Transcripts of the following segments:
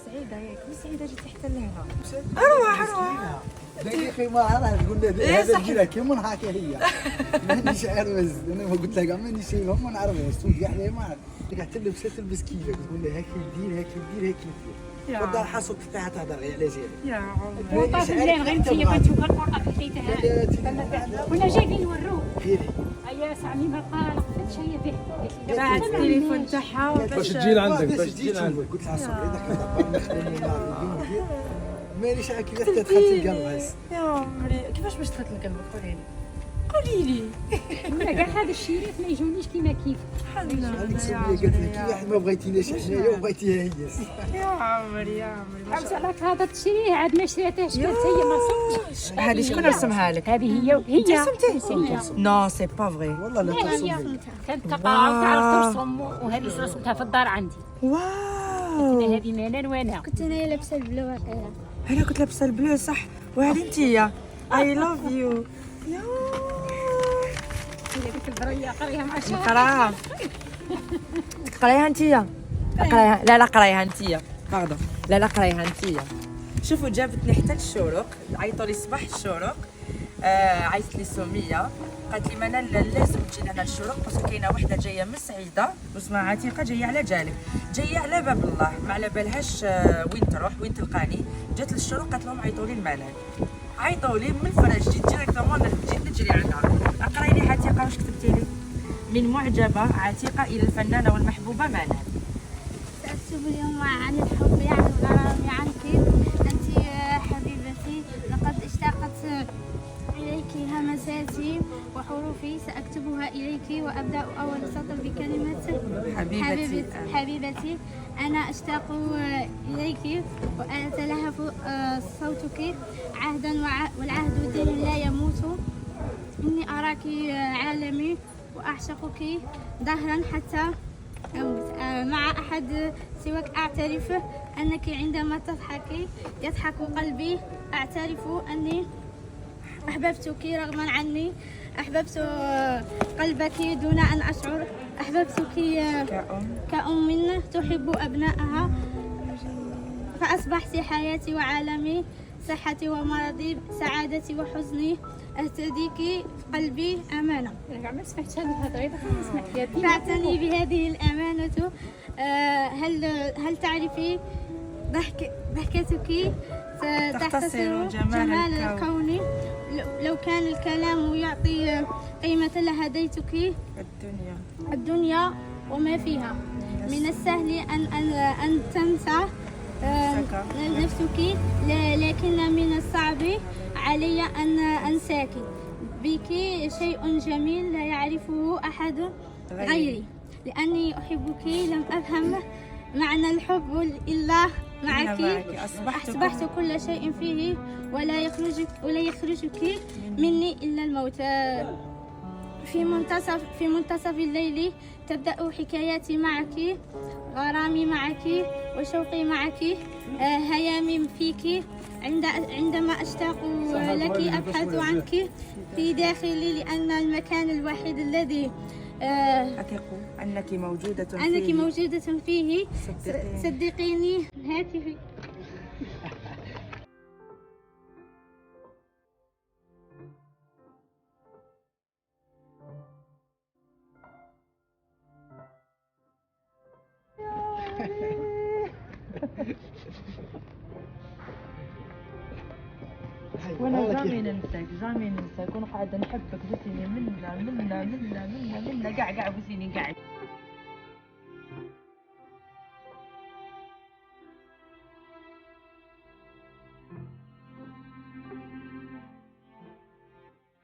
سعيده ياك سعيده جيتي حتى لهنا. اروح دقيقة ما عرفت تقول لي هذا الجيل كم حكى هي مانيش عارف انا ما قلت لها مانيش شيء ما نعرف السوق يعني ما عرفت قعدت تلبس كيفك تقول لي هاك دير هاك دير والدار حاسك تاع تهضر على زين يا عمري وطاف مزيان غير انت كتشوف القرطه في حيتها كنا جايين نوروه فيري ايا سامي ما قال فهمت شي به باعت التليفون تاعها باش تجي لعندك قلت لها صبري مانيش عارف كيفاش دخلت القلب هاس يا عمري كيفاش باش دخلت لقلبك قولي لي ولا كاع هذا الشريف ما يجونيش كيما كيف هذيك سميه قالت لك كي ما بغيتيناش حنايا وبغيتيها هي يا عمري عاوز عليك هذا الشري عاد ما شريتهاش قالت هي ما صمتش هذه شكون رسمها لك؟ هذه هي رسمتيه؟ نو سي با فري والله لا تصومي كانت تقرا وتعرف ترسم وهذه رسمتها في الدار عندي واو هذه منال وانا كنت انا لابسه البلو واقيلا. انا كنت لابسه البلو صح وهذه انتيا اي لاف يو هذيك البريه قريها مع شهر نقراها تقرايها انتيا قرايها لا قرايها انتيا باردون لا قرايها انتيا شوفوا جابتني حتى للشروق عيطوا لي صباح الشروق عيطت لي سميه قالت لي منال لازم تجي لنا للشروق باسكو كاينه وحده جايه من سعيده واسمها عتيقه جايه على جالب جايه على باب الله ما على بالهاش وين تروح وين تلقاني جات للشروق قالت لهم عيطوا لي المنال عيطوا لي من الفراش جيت ديريكتومون جيت نجري عندها اقراي لي عتيقه واش كتبتي لي من معجبه عتيقه الى الفنانه والمحبوبه منال سأكتب اليوم عن الحب عن الغرام عنك أنت حبيبتي لقد اشتاقت إليك همساتي وحروفي سأكتبها إليك وأبدأ أول سطر بكلمة حبيبتي أنا أشتاق إليك وأتلهف صوتك عهدا والعهد دين لا يموت إني أراك عالمي وأعشقك ظهرا حتى مع أحد سواك أعترف أنك عندما تضحكي يضحك قلبي أعترف أني أحببتك رغما عني أحببت قلبك دون أن أشعر أحببتك كأم تحب أبنائها فأصبحت حياتي وعالمي صحتي ومرضي سعادتي وحزني أهتديك في قلبي أمانة ما سمعتش هذا غير نسمع فيها فاعتني بهذه الأمانة هل تعرفي ضحكتك تختصر جمال الكون لو كان الكلام يعطي قيمة لهديتك الدنيا وما فيها من السهل أن تنسى نفسك لكن من الصعب علي أن أنساك بك شيء جميل لا يعرفه أحد غيري لأني أحبك لم أفهم معنى الحب إلا معك أصبحت كل شيء فيه ولا يخرجك مني إلا الموت في منتصف الليل تبدأ حكاياتي معك غرامي معك وشوقي معك هيامي فيك عندما أشتاق لك أبحث عنك في داخلي لأن المكان الوحيد الذي أثق أنك موجودة فيه صدقيني هاتفي وانا جامي ننساك وانا قاعده نحبك بسيني منا كاع بسيني كاع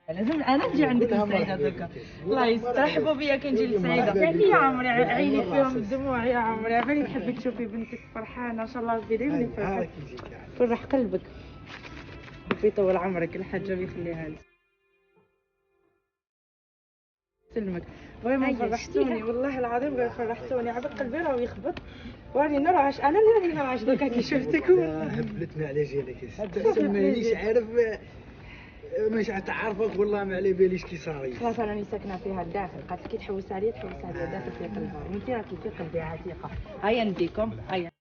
لازم انا نجي عندك لسعيده دوكا الله يسترحبوا بيا كي نجي لسعيده يعني يا عمري عيني فيهم الدموع يا عمري عبالي تحبي تشوفي بنتك فرحانه ان شاء الله ربي يديم لك فرح قلبك ربي يطول عمرك الحاجه ويخليها لك سلمك فريمون فرحتوني والله العظيم غير فرحتوني عبد قلبي راه يخبط واني نرعش انا اللي راني نرعش دوكا كي شفتك هبلتنا على جالك مانيش عارف مش تعرفك والله ما على باليش كي صاري خلاص راني ساكنه فيها الداخل قالت لي كي تحوس عليا داخل في قلبها وانت راكي في قلبي عتيقه هيا نديكم هيا